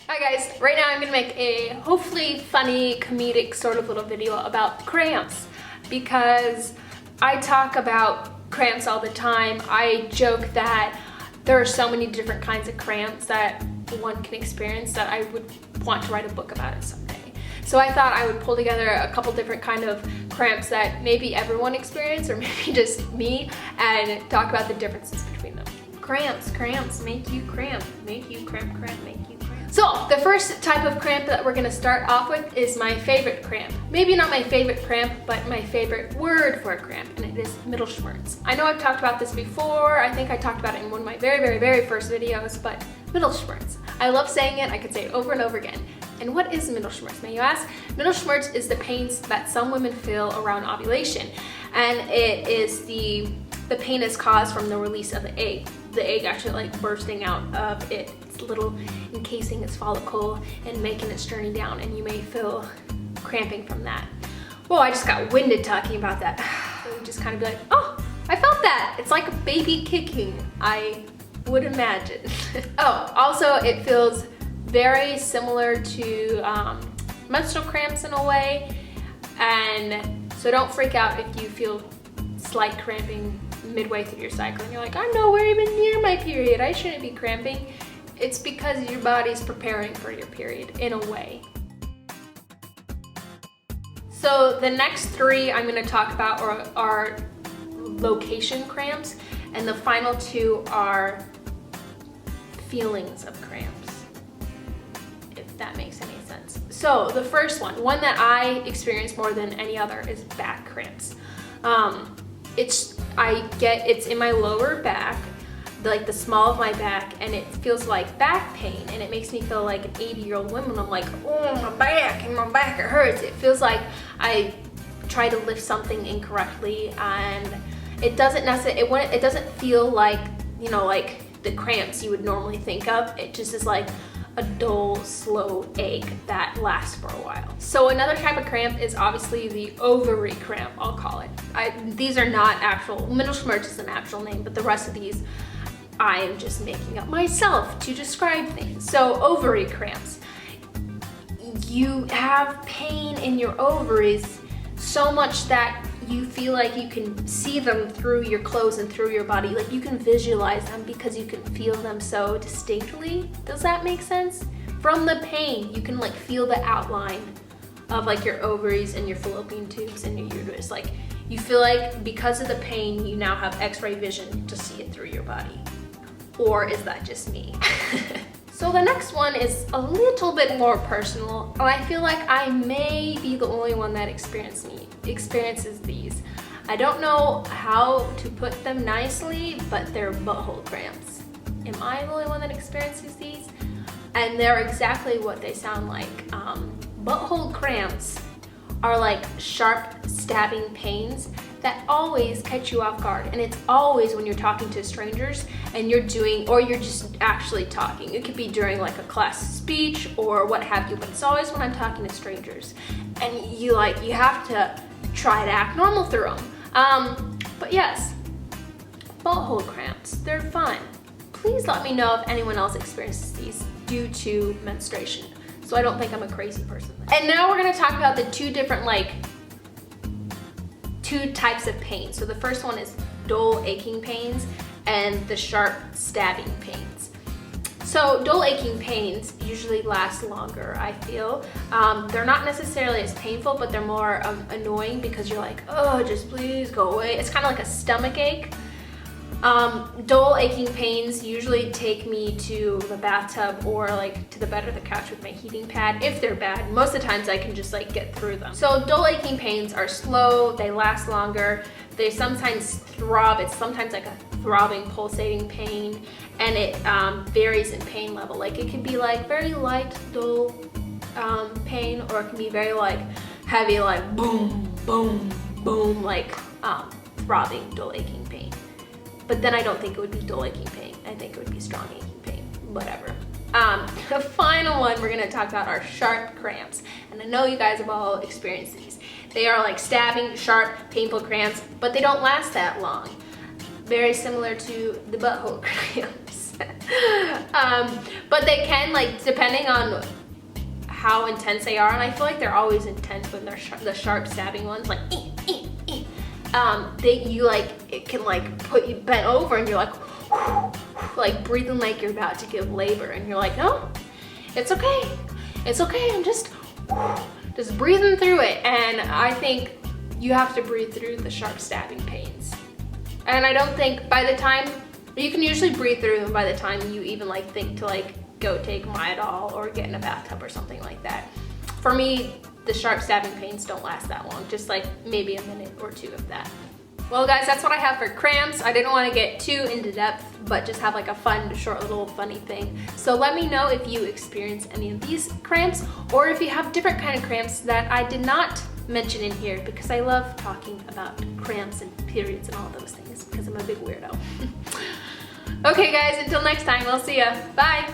Hi guys, right now I'm gonna make a hopefully funny, comedic sort of little video about cramps because I talk about cramps all the time. I joke that there are so many different kinds of cramps that one can experience that I would want to write a book about it someday. So I thought I would pull together a couple different kind of cramps that maybe everyone experiences or maybe just me and talk about the differences between them. Cramps make you cramp, make you cramp, make you cramp. So the first type of cramp that we're gonna start off with is my favorite cramp. Maybe not my favorite cramp, but my favorite word for a cramp, and it is Mittelschmerz. I know I've talked about this before. I think I talked about it in one of my very first videos, but Mittelschmerz. I love saying it. I could say it over and over again. And what is Mittelschmerz, may you ask? Mittelschmerz is the pains that some women feel around ovulation, and it is the pain is caused from the release of the egg. The egg actually like bursting out of its little encasing its follicle and making its journey down, and you may feel cramping from that. Whoa, I just got winded talking about that. So you just kind of be like, oh, I felt that. It's like a baby kicking, I would imagine. Oh, also it feels very similar to menstrual cramps in a way, and so don't freak out if you feel slight cramping midway through your cycle and you're like, I'm nowhere even near my period, I shouldn't be cramping. It's because your body's preparing for your period in a way. So the next three I'm going to talk about are location cramps, and the final two are feelings of cramps, if that makes any sense. So the first one that I experience more than any other is back cramps. It's in my lower back, like the small of my back, and it feels like back pain, and it makes me feel like an 80-year-old woman. I'm like, oh, my back, it hurts. It feels like I try to lift something incorrectly, and it doesn't feel like, you know, like the cramps you would normally think of. It just is like a dull, slow ache that lasts for a while. So another type of cramp is obviously the ovary cramp, I'll call it. These are not actual, Mittelschmerz is an actual name, but the rest of these I am just making up myself to describe things. So ovary cramps, you have pain in your ovaries so much that you feel like you can see them through your clothes and through your body. Like you can visualize them because you can feel them so distinctly. Does that make sense? From the pain, you can like feel the outline of like your ovaries and your fallopian tubes and your uterus. Like you feel like because of the pain, you now have X-ray vision to see it through your body. Or is that just me? So the next one is a little bit more personal, and I feel like I may be the only one that experiences these. I don't know how to put them nicely, but they're butthole cramps. Am I the only one that experiences these? And they're exactly what they sound like. Butthole cramps are like sharp stabbing pains that always catch you off guard, and it's always when you're talking to strangers and you're just actually talking. It could be during like a class speech or what have you, but it's always when I'm talking to strangers, and you have to try to act normal through them. But yes, butthole cramps, they're fun. Please let me know if anyone else experiences these due to menstruation, so I don't think I'm a crazy person. And now we're gonna talk about the two types of pain. So the first one is dull aching pains and the sharp stabbing pains. So dull aching pains usually last longer, I feel. They're not necessarily as painful, but they're more annoying because you're like, oh, just please go away. It's kind of like a stomach ache. Dull aching pains usually take me to the bathtub or like to the bed or the couch with my heating pad if they're bad. Most of the times I can just like get through them. So dull aching pains are slow, they last longer, they sometimes throb. It's sometimes like a throbbing, pulsating pain, and it varies in pain level. Like it can be like very light, dull pain, or it can be very like heavy, like boom, boom, boom, like throbbing, dull aching pain. But then I don't think it would be dull aching pain. I think it would be strong aching pain, whatever. The final one we're gonna talk about are sharp cramps. And I know you guys have all experienced these. They are like stabbing, sharp, painful cramps, but they don't last that long. Very similar to the butthole cramps. But they can, like, depending on how intense they are, and I feel like they're always intense when they're the sharp stabbing ones, like it can like put you bent over and you're like breathing like you're about to give labor, and you're like, no, it's okay, I'm just breathing through it. And I think you have to breathe through the sharp stabbing pains. And I don't think by the time, you can usually breathe through them by the time you even like think to like go take Midol or get in a bathtub or something like that. For me, the sharp stabbing pains don't last that long, just like maybe a minute or two of that. Well guys, that's what I have for cramps. I didn't want to get too into depth, but just have like a fun, short little funny thing. So let me know if you experience any of these cramps, or if you have different kind of cramps that I did not mention in here, because I love talking about cramps and periods and all those things, because I'm a big weirdo. Okay guys, until next time, I'll see ya. Bye.